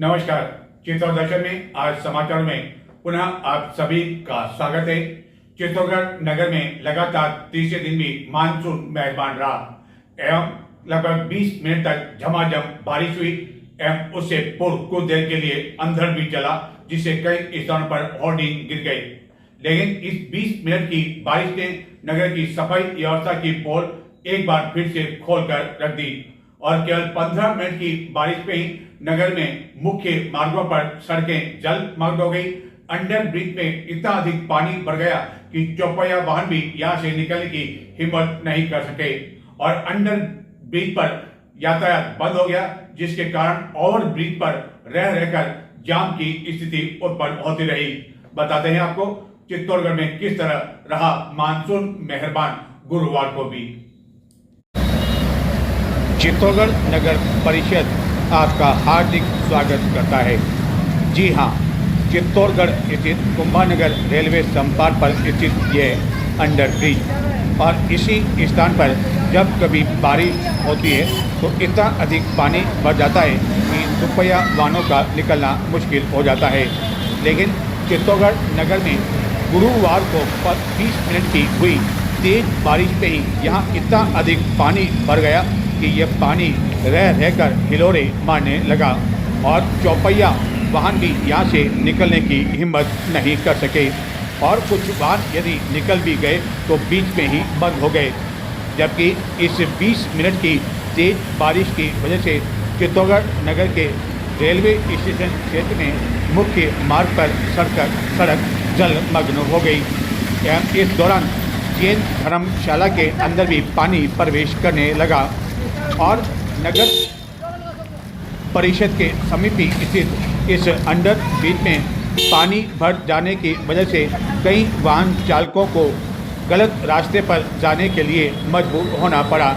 नमस्कार। चित्तौड़ दर्शन में आज समाचार में पुनः आप सभी का स्वागत है। चित्तौड़गढ़ नगर में लगातार तीसरे दिन भी मानसून मेहरबान रहा एवं लगभग 20 मिनट तक झमाझम बारिश हुई एवं उससे पूर्व कुछ देर के लिए अंधड़ भी चला, जिससे कई स्थानों पर होर्डिंग गिर गई। लेकिन इस 20 मिनट की बारिश ने नगर की सफाई व्यवस्था की पोल एक बार फिर से खोलकर रख दी और केवल 15 मिनट की बारिश में ही नगर में मुख्य मार्गों पर सड़कें जलमग्न हो गई। अंडर ब्रिज में इतना अधिक पानी भर गया कि चौपहिया वाहन भी यहां से निकलने की हिम्मत नहीं कर सके और अंडर ब्रिज पर यातायात बंद हो गया, जिसके कारण ओवर ब्रिज पर रह रहकर जाम की स्थिति उत्पन्न होती रही। बताते हैं आपको चित्तौड़गढ़ में किस तरह रहा मानसून मेहरबान गुरुवार को भी। चित्तौड़गढ़ नगर परिषद आपका हार्दिक स्वागत करता है। जी हाँ, चित्तौड़गढ़ स्थित कुंभानगर रेलवे संपार पर स्थित यह अंडर ब्रिज और इसी स्थान पर जब कभी बारिश होती है तो इतना अधिक पानी भर जाता है कि दुपहिया वाहनों का निकलना मुश्किल हो जाता है। लेकिन चित्तौड़गढ़ नगर में गुरुवार को 20 मिनट की हुई तेज बारिश में ही यहाँ इतना अधिक पानी भर गया कि यह पानी रह रहकर हिलोरे मारने लगा और चौपहिया वाहन भी यहाँ से निकलने की हिम्मत नहीं कर सके और कुछ वाहन यदि निकल भी गए तो बीच में ही बंद हो गए। जबकि इस 20 मिनट की तेज बारिश की वजह से चित्तौड़गढ़ नगर के रेलवे स्टेशन क्षेत्र में मुख्य मार्ग पर सड़क जलमग्न हो गई एवं इस दौरान जैन धर्मशाला के अंदर भी पानी प्रवेश करने लगा और नगर परिषद के समीप स्थित इस अंडर ब्रिज में पानी भर जाने की वजह से कई वाहन चालकों को गलत रास्ते पर जाने के लिए मजबूर होना पड़ा।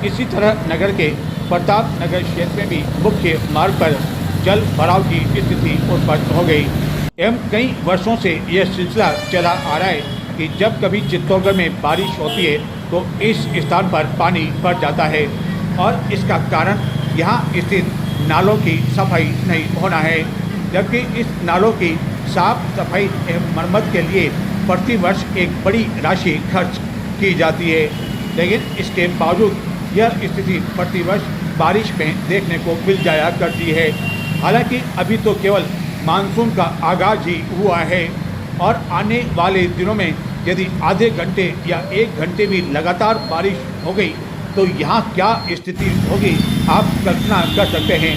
इसी तरह नगर के प्रताप नगर क्षेत्र में भी मुख्य मार्ग पर जल भराव की स्थिति उत्पन्न हो गई एवं कई वर्षों से यह सिलसिला चला आ रहा है कि जब कभी चित्तौड़गढ़ में बारिश होती है तो इस स्थान पर पानी भर जाता है और इसका कारण यहाँ स्थित नालों की सफाई नहीं होना है। जबकि इस नालों की साफ सफाई एवं मरम्मत के लिए प्रतिवर्ष एक बड़ी राशि खर्च की जाती है, लेकिन इसके बावजूद यह स्थिति प्रतिवर्ष बारिश में देखने को मिल जाया करती है। हालांकि अभी तो केवल मानसून का आगाज ही हुआ है और आने वाले दिनों में यदि आधे घंटे या 1 घंटे भी लगातार बारिश हो गई तो यहाँ क्या स्थिति होगी आप कल्पना कर सकते हैं।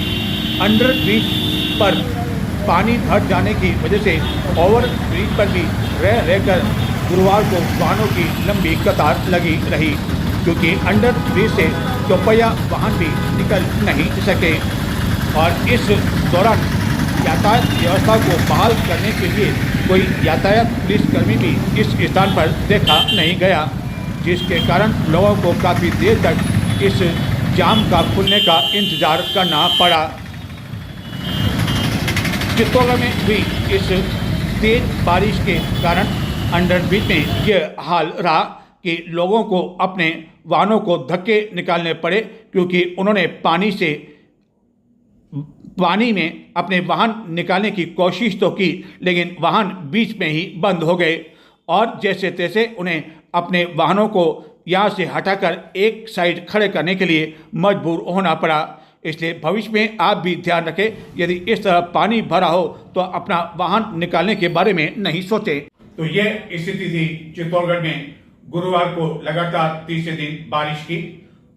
अंडर ब्रिज पर पानी भर जाने की वजह से ओवर ब्रिज पर भी रह रहकर गुरुवार को वाहनों की लंबी कतार लगी रही, क्योंकि अंडर ब्रिज से चौपहिया वाहन भी निकल नहीं सके और इस दौरान यातायात व्यवस्था को बहाल करने के लिए कोई यातायात पुलिसकर्मी भी इस स्थान पर देखा नहीं गया, जिसके कारण लोगों को काफ़ी देर तक इस जाम का खुलने का इंतजार करना पड़ा। चित्तौड़गढ़ में हुई इस तेज बारिश के कारण अंडर ब्रिज में यह हाल रहा कि लोगों को अपने वाहनों को धक्के निकालने पड़े, क्योंकि उन्होंने पानी में अपने वाहन निकालने की कोशिश तो की, लेकिन वाहन बीच में ही बंद हो गए और जैसे तैसे उन्हें अपने वाहनों को यहाँ से हटाकर एक साइड खड़े करने के लिए मजबूर होना पड़ा। इसलिए भविष्य में आप भी ध्यान रखें, यदि इस तरह पानी भरा हो तो अपना वाहन निकालने के बारे में नहीं सोचें। तो यह स्थिति थी चित्तौड़गढ़ में गुरुवार को लगातार तीसरे दिन बारिश की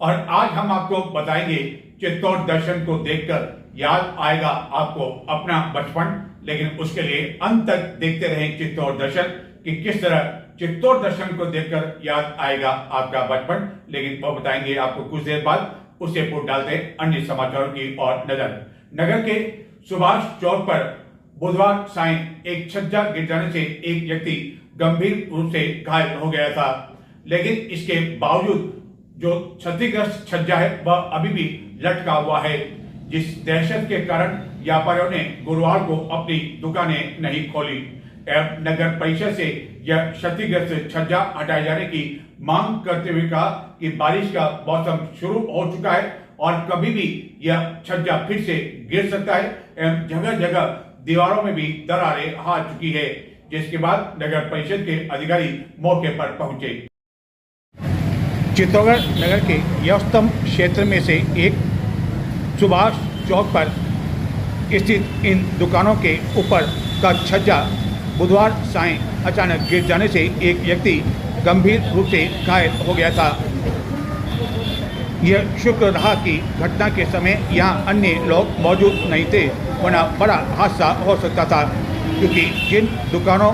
और आज हम आपको बताएंगे चित्तौड़ दर्शन को देखकर याद आएगा आपको अपना बचपन, लेकिन उसके लिए अंत तक देखते रहें चित्तौड़ दर्शन कि किस तरह चित्तौड़ दर्शन को देखकर याद आएगा आपका बचपन। लेकिन वो बताएंगे आपको कुछ देर बाद। उससे पूर्व डालते अन्य समाचारों की ओर नजर। नगर के सुभाष चौक पर बुधवार सायं एक छज्जा गिर जाने से एक व्यक्ति गंभीर रूप से घायल हो गया था, लेकिन इसके बावजूद जो क्षतिग्रस्त छज्जा है वह अभी भी लटका हुआ है, जिस दहशत के कारण व्यापारियों ने गुरुवार को अपनी दुकानें नहीं खोली एवं नगर परिषद से यह क्षतिग्रस्त छज्जा हटाए जाने की मांग करते हुए कहा कि बारिश का मौसम शुरू हो चुका है और कभी भी यह छज्जा फिर से गिर सकता है एवं जगह जगह दीवारों में भी दरारें आ चुकी है, जिसके बाद नगर परिषद के अधिकारी मौके पर पहुंचे। चित्तौड़गढ़ नगर के व्यस्तम क्षेत्र में से एक सुभाष चौक पर स्थित इन दुकानों के ऊपर का छज्जा बुधवार सायं अचानक गिर जाने से एक व्यक्ति गंभीर रूप से घायल हो गया था। यह शुक्र रहा कि घटना के समय यहाँ अन्य लोग मौजूद नहीं थे, वरना बड़ा हादसा हो सकता था, क्योंकि जिन दुकानों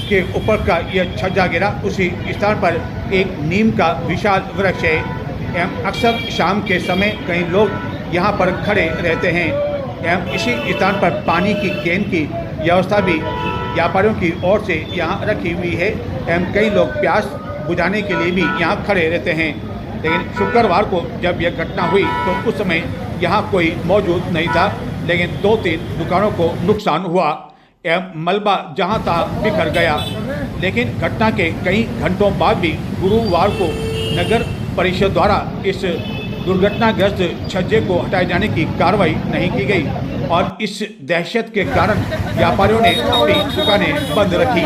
के ऊपर का यह छज्जा गिरा उसी स्थान पर एक नीम का विशाल वृक्ष है एवं अक्सर शाम के समय कई लोग यहाँ पर खड़े रहते हैं एवं इसी स्थान पर पानी की कैन की व्यवस्था भी व्यापारियों की ओर से यहाँ रखी हुई है एवं कई लोग प्यास बुझाने के लिए भी यहाँ खड़े रहते हैं। लेकिन शुक्रवार को जब यह घटना हुई तो उस समय यहाँ कोई मौजूद नहीं था, लेकिन 2-3 दुकानों को नुकसान हुआ एवं मलबा जहाँ तहाँ बिखर गया। लेकिन घटना के कई घंटों बाद भी गुरुवार को नगर परिषद द्वारा इस दुर्घटनाग्रस्त छज्जे को हटाए जाने की कार्रवाई नहीं की गई और इस दहशत के कारण व्यापारियों ने अपनी दुकानें बंद रखी।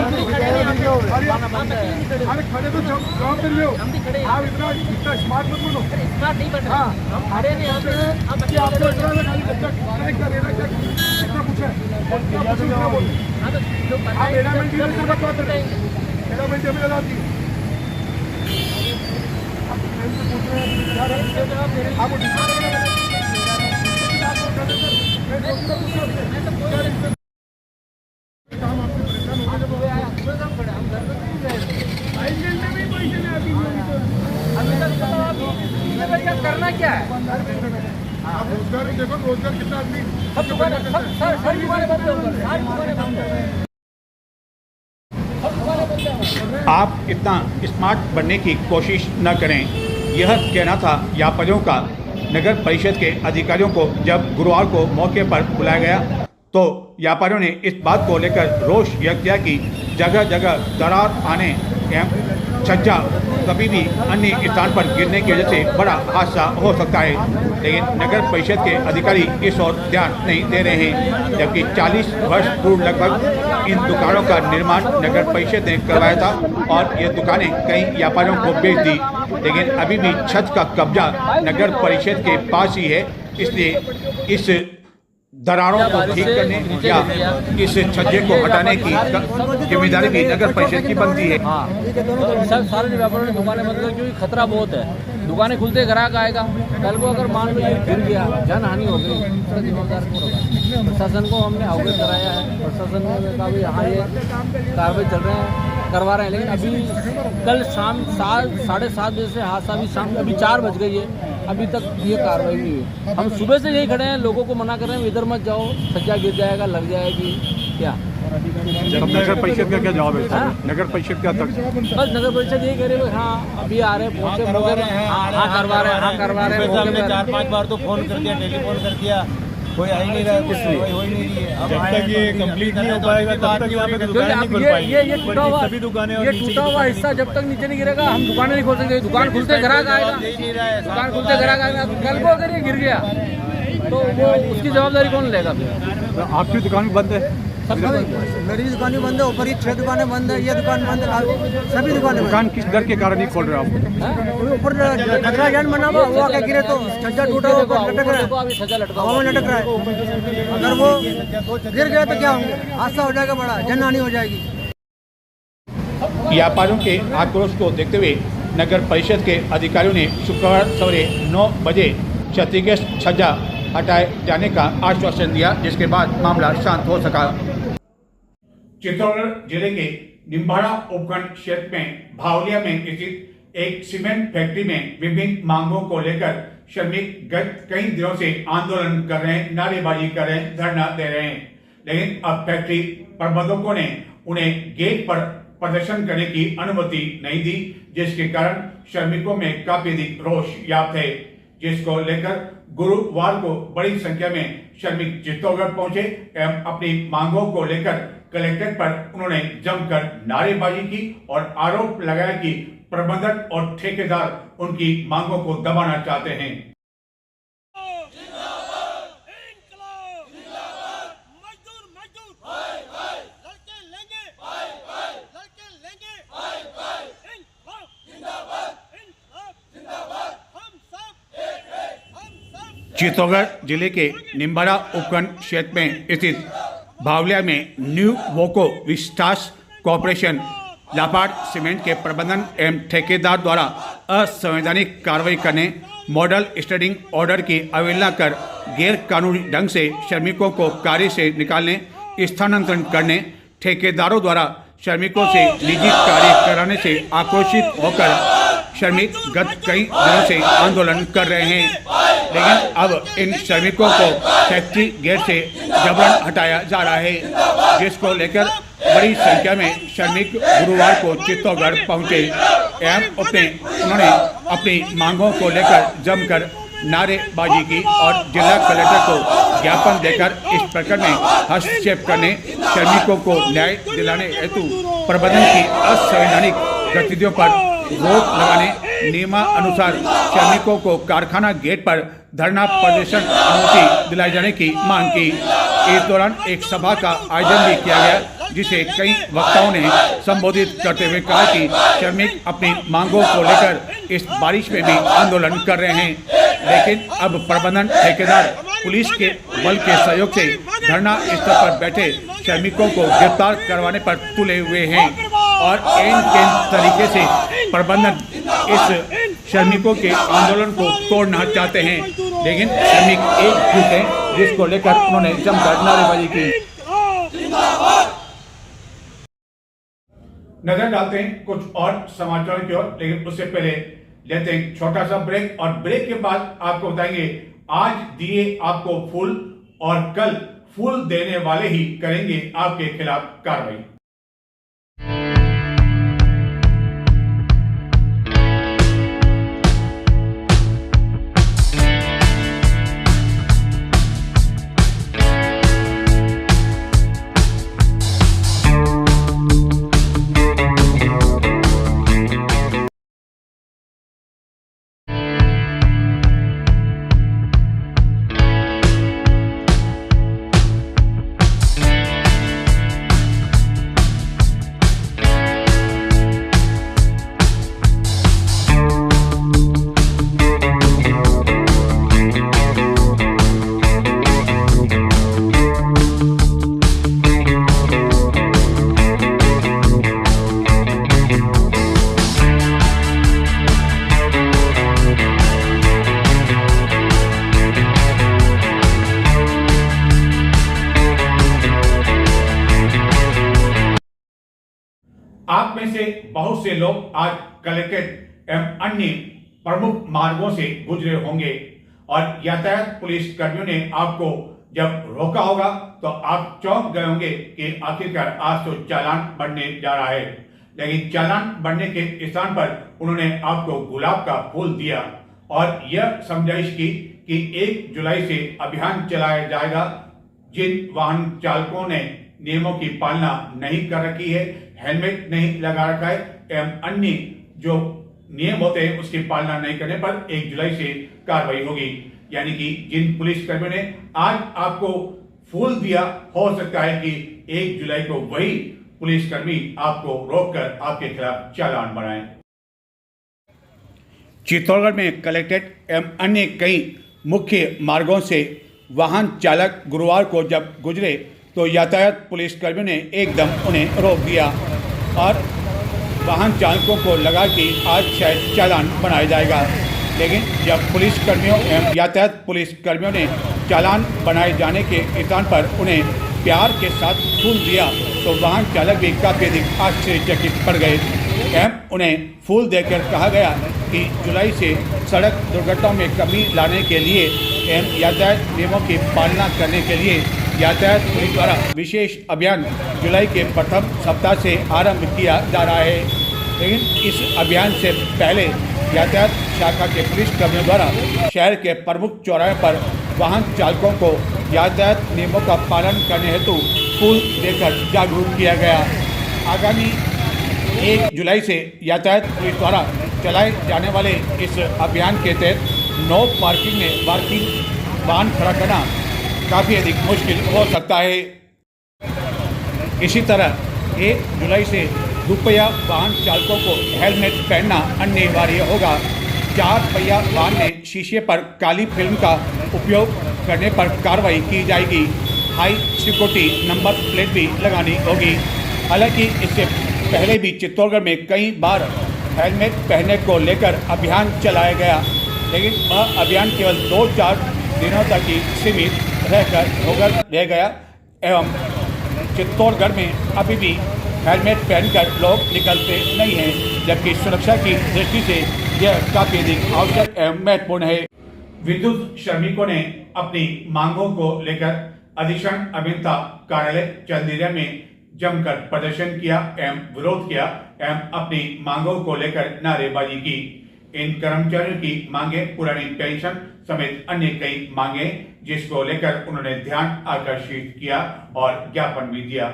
करना क्या है? रोजगार देखो, रोजगार कितना आदमी सब दुकानें बंद हो। आप इतना स्मार्ट बनने की कोशिश न करें, यह कहना था व्यापारियों का। नगर परिषद के अधिकारियों को जब गुरुवार को मौके पर बुलाया गया तो व्यापारियों ने इस बात को लेकर रोष व्यक्त किया कि जगह जगह दरार आने एवं छज्जा कभी भी अन्य स्थान पर गिरने की वजह से बड़ा हादसा हो सकता है। लेकिन नगर परिषद के अधिकारी इस ओर ध्यान नहीं दे रहे हैं, जबकि 40 वर्ष पूर्व लगभग इन दुकानों का निर्माण नगर परिषद ने करवाया था और ये दुकानें कई व्यापारियों को बेच दी। लेकिन अभी भी छत का कब्जा नगर परिषद के पास ही है, इसलिए इस दरारों को ठीक करने या इस छज्जे को हटाने की जिम्मेदारी भी नगर परिषद की बनती है। सारे व्यापारियों ने दुकानें बंद कर, क्योंकि खतरा बहुत है। दुकानें खुलते ग्राहक आएगा, कल को अगर मान लो ये गिर गया, जान हानि हो गई, उसका जिम्मेदार कौन होगा? प्रशासन को हमने अवगत कराया है, प्रशासन ने कहा यहाँ ये कार्रवाई चल रहे हैं, करवा रहे हैं। लेकिन अभी कल शाम 7-7:30 बजे से हादसा अभी शाम अभी 4 बज गई है, अभी तक ये कार्रवाई नहीं हुई। हम सुबह से यही खड़े हैं, लोगों को मना कर रहे हैं इधर मत जाओ, छज्जा गिर जाएगा, लग जाएगी क्या। नगर परिषद का क्या जवाब है? नगर परिषद का तक बस नगर परिषद यही कह रही है, हाँ अभी आ रहे हैं, पहुँचे मौके पे, हाँ करवा रहे हैं। हमने 4-5 बार तो फोन कर दिया, टेलीफोन कर दिया, कोई आ ही नहीं रहा है, कुछ हो ही नहीं रही है। जब तक ये कंप्लीट नहीं हो पाएगा तब तक यहाँ पे दुकानें नहीं खुल पाएंगी। ये टूटा हुआ हिस्सा जब तक नीचे नहीं गिरेगा हम दुकानें नहीं खोल सकते। दुकान खुलते ग्राहक आएगा, दुकान खुलते ग्राहक आएगा। कल को अगर ये गिर गया तो वो उसकी जवाबदारी कौन लेगा? फिर आपकी दुकान बंद है? मेरी दुकानें बंद है, ऊपर ही 6 दुकानें बंद है, ये दुकान बंद है, सभी दुकानें। दुकान किस डर के कारण नहीं खोल रहे आप? ऊपर खतरा जान बना हुआ, वो आके गिरे तो छज्जा टूटा हुआ लटक रहा है, हवा में लटक रहा है। अगर वो गिर गया तो क्या होंगे? हादसा हो जाएगा, बड़ा जनहानि हो जाएगी। व्यापारियों के आक्रोश को देखते हुए नगर परिषद के अधिकारियों ने शुक्रवार सवेरे 9 बजे क्षतिग्रस्त छज्जा हटाए जाने का आश्वासन दिया, जिसके बाद मामला शांत हो सका। चित्तौड़गढ़ जिले के निम्बाड़ा उपखंड क्षेत्र में भावलिया में स्थित एक सीमेंट फैक्ट्री में विभिन्न मांगों को लेकर श्रमिक गत कई दिनों से आंदोलन कर रहे हैं, नारेबाजी कर रहे हैं, धरना दे रहे हैं। लेकिन अब फैक्ट्री प्रबंधकों ने उन्हें गेट पर प्रदर्शन करने की अनुमति नहीं दी, जिसके कारण श्रमिकों में काफी अधिक रोष व्याप्त है, जिसको लेकर गुरुवार को बड़ी संख्या में श्रमिक चित्तौड़गढ़ पहुंचे एवं अपनी मांगों को लेकर कलेक्ट्रेट पर उन्होंने जमकर नारेबाजी की और आरोप लगाया कि प्रबंधक और ठेकेदार उनकी मांगों को दबाना चाहते हैं। चित्तौड़गढ़ जिले के निम्बाड़ा उपखंड क्षेत्र में स्थित भावलिया में न्यू वोको विस्टास कॉर्पोरेशन लापाड़ सीमेंट के प्रबंधन एवं ठेकेदार द्वारा असंवैधानिक कार्रवाई करने, मॉडल स्टैंडिंग ऑर्डर की अवहेलना कर गैर कानूनी ढंग से श्रमिकों को कार्य से निकालने, स्थानांतरण करने, ठेकेदारों द्वारा श्रमिकों से निजी कार्य कराने से आक्रोशित होकर श्रमिक गत कई दिनों से आंदोलन कर रहे हैं। लेकिन अब इन श्रमिकों को फैक्ट्री गेट से जबरन हटाया जा रहा है, जिसको लेकर बड़ी संख्या में श्रमिक गुरुवार को चित्तौड़गढ़ पहुंचे एवं उन्होंने अपनी मांगों को लेकर जमकर नारेबाजी की और जिला कलेक्टर को ज्ञापन देकर इस प्रकरण में हस्तक्षेप करने, श्रमिकों को न्याय दिलाने हेतु प्रबंधन की असंवैधानिक गतिविधियों पर रोक लगाने, नियमानुसार श्रमिकों को कारखाना गेट पर धरना प्रदर्शन अनुमति दिलाई जाने की मांग की। इस दौरान एक सभा का आयोजन भी किया गया, जिसे कई वक्ताओं ने संबोधित करते हुए कहा कि श्रमिक अपनी मांगों को लेकर इस बारिश में भी आंदोलन कर रहे हैं, लेकिन अब प्रबंधन, ठेकेदार, पुलिस के बल के सहयोग से धरना स्थल पर बैठे श्रमिकों को गिरफ्तार करवाने पर तुले हुए हैं और एन तरीके से प्रबंधन इस श्रमिकों के आंदोलन को तोड़ना चाहते हैं, लेकिन श्रमिक एकजुट हैं, जिसको लेकर उन्होंने जमकर नारेबाजी की। नजर डालते हैं कुछ और समाचारों की ओर, लेकिन उससे पहले लेते हैं छोटा सा ब्रेक और ब्रेक के बाद आपको बताएंगे आज दिए आपको फूल और कल फूल देने वाले ही करेंगे आपके खिलाफ कार्रवाई। आप में से बहुत से लोग आज कलेक्ट्रेट एवं अन्य प्रमुख मार्गों से गुजरे होंगे और यातायात पुलिस कर्मियों ने आपको जब रोका होगा तो आप चौंक गए होंगे कि आखिरकार आज तो चालान बढ़ने जा रहा है। लेकिन चालान बढ़ने के स्थान पर उन्होंने आपको गुलाब का फूल दिया और यह समझाइश की कि 1 जुलाई से अभियान चलाया जाएगा। जिन वाहन चालकों ने नियमों की पालना नहीं कर रखी है, हेलमेट नहीं लगा रखा है एवं अन्य जो नियम होते हैं उसकी पालना नहीं करने पर 1 जुलाई से कार्रवाई होगी। यानी कि जिन पुलिस कर्मियों ने आज आपको फूल दिया, हो सकता है कि 1 जुलाई को वही पुलिसकर्मी आपको रोककर आपके खिलाफ चालान बनाए। चित्तौड़गढ़ में कलेक्ट्रेट एवं अन्य कई मुख्य मार्गों से वाहन चालक गुरुवार को जब गुजरे तो यातायात पुलिस कर्मियों ने एकदम उन्हें रोक दिया और वाहन चालकों को लगा कि आज शायद चालान बनाया जाएगा। लेकिन जब पुलिस कर्मियों एवं यातायात पुलिस कर्मियों ने चालान बनाए जाने के स्थान पर उन्हें प्यार के साथ फूल दिया तो वाहन चालक भी काफ़ी अधिक आश्चर्यचकित पड़ गए एवं उन्हें फूल देकर कहा गया कि जुलाई से सड़क दुर्घटनाओं में कमी लाने के लिए एवं यातायात नियमों की पालना करने के लिए यातायात पुलिस द्वारा विशेष अभियान जुलाई के प्रथम सप्ताह से आरंभ किया जा रहा है। लेकिन इस अभियान से पहले यातायात शाखा के पुलिस कर्मियों द्वारा शहर के प्रमुख चौराहे पर वाहन चालकों को यातायात नियमों का पालन करने हेतु फूल देकर जागरूक किया गया। आगामी 1 जुलाई से यातायात पुलिस द्वारा चलाए जाने वाले इस अभियान के तहत नो पार्किंग में वाहन खड़ा करना काफ़ी अधिक मुश्किल हो सकता है। इसी तरह 1 जुलाई से दुपहिया वाहन चालकों को हेलमेट पहनना अनिवार्य होगा। 4 पहिया वाहन में शीशे पर काली फिल्म का उपयोग करने पर कार्रवाई की जाएगी। हाई सिक्योरिटी नंबर प्लेट भी लगानी होगी। हालांकि इससे पहले भी चित्तौड़गढ़ में कई बार हेलमेट पहनने को लेकर अभियान चलाया गया, लेकिन वह अभियान केवल 2-4 दिनों तक ही सीमित रह गया एवं चित्तौड़गढ़ में अभी भी हेलमेट पहनकर लोग निकलते नहीं हैं, जबकि सुरक्षा की दृष्टि से यह काफी अधिक आवश्यक एवं महत्वपूर्ण है। विद्युत श्रमिकों ने अपनी मांगों को लेकर अधीक्षण अभियंता कार्यालय चंदीरा में जमकर प्रदर्शन किया एवं विरोध किया एवं अपनी मांगों को लेकर नारेबाजी की। इन कर्मचारियों की मांगे पुरानी पेंशन समेत अन्य कई मांगे, जिसको लेकर उन्होंने ध्यान आकर्षित किया और ज्ञापन भी दिया।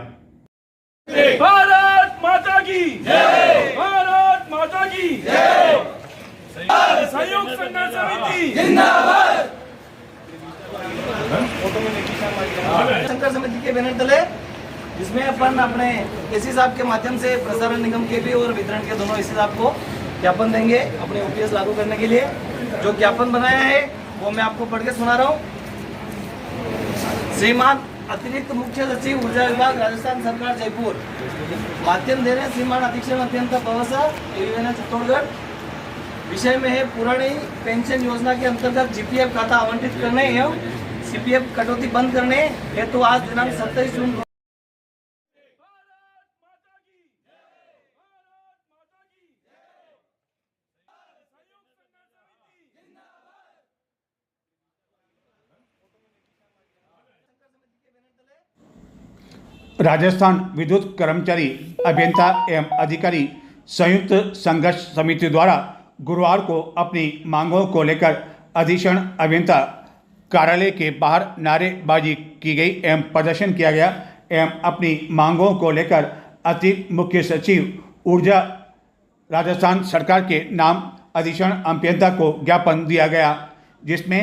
भारत माता की जय, भारत माता की जय, संयुक्त संघर्ष समिति जिंदाबाद। संघर्ष समिति के बैनर तले जिसमें अपन अपने एसी साहब के माध्यम से प्रसारण निगम के भी और वितरण के दोनों एसी साहब को ज्ञापन देंगे अपने ओपीएस लागू करने के लिए। जो ज्ञापन बनाया है वो मैं आपको पढ़ के सुना रहा हूँ। श्रीमान अतिरिक्त मुख्य सचिव ऊर्जा विभाग राजस्थान सरकार जयपुर माध्यम दे रहे हैं श्रीमान अधीक्षण अभियंता बवसा एवीएनएल चित्तौड़गढ़। विषय में है पुरानी पेंशन योजना के अंतर्गत जीपीएफ खाता आवंटित करने एवं सीपीएफ कटौती बंद करने हेतु आज दिनांक 27 जून राजस्थान विद्युत कर्मचारी अभियंता एवं अधिकारी संयुक्त संघर्ष समिति द्वारा गुरुवार को अपनी मांगों को लेकर अधीक्षण अभियंता कार्यालय के बाहर नारेबाजी की गई एवं प्रदर्शन किया गया एवं अपनी मांगों को लेकर अतिरिक्त मुख्य सचिव ऊर्जा राजस्थान सरकार के नाम अधीक्षण अभियंता को ज्ञापन दिया गया, जिसमें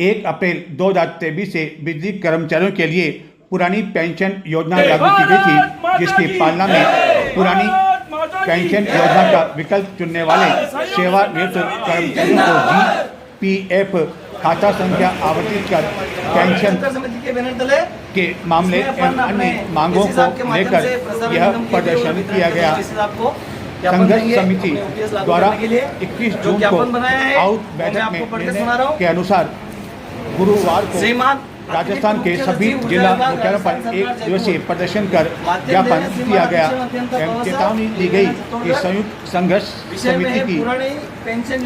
1 अप्रैल 2023 से बिजली कर्मचारियों के लिए पुरानी पेंशन योजना लागू की गई थी, जिसकी पालना में पुरानी पेंशन योजना का विकल्प चुनने वाले सेवानिवृत्त कर्मचारियों को जीपीएफ खाता संख्या आवंटित कर पेंशन के मामले एवं अन्य मांगों को लेकर यह प्रदर्शन किया गया। संघर्ष समिति द्वारा 21 जून को आउट बैठक में निर्णय के अनुसार गुरुवार को राजस्थान के सभी जिला मुख्यालयों पर 1 दिवसीय प्रदर्शन कर ज्ञापन दिया गया एवं चेतावनी दी गई कि संयुक्त संघर्ष समिति की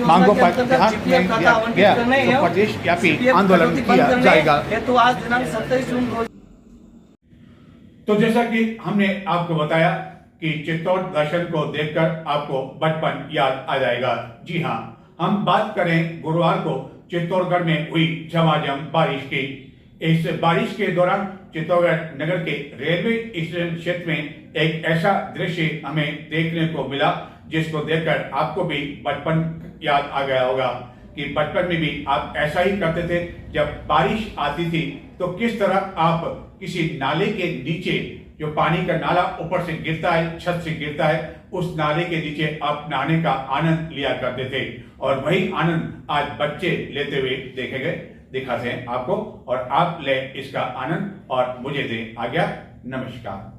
मांगों पर ध्यान नहीं दिया गया तो प्रदेश व्यापी आंदोलन किया जाएगा। तो जैसा कि हमने आपको बताया कि चित्तौड़ दर्शन को देखकर आपको बचपन याद आ जाएगा। जी हाँ, हम बात करें गुरुवार को चित्तौड़गढ़ में हुई झमाझम बारिश की। इस बारिश के दौरान चित्तौड़गढ़ नगर के रेलवे स्टेशन क्षेत्र में एक ऐसा दृश्य हमें देखने को मिला जिसको देखकर आपको भी बचपन याद आ गया होगा कि बचपन में भी आप ऐसा ही करते थे। जब बारिश आती थी तो किस तरह आप किसी नाले के नीचे, जो पानी का नाला ऊपर से गिरता है, छत से गिरता है, उस नाले के नीचे आप नहाने का आनंद लिया करते थे और वही आनंद आज बच्चे लेते हुए देखे गए दिखाते हैं आपको, और आप ले इसका आनंद और मुझे दें आज्ञा। नमस्कार।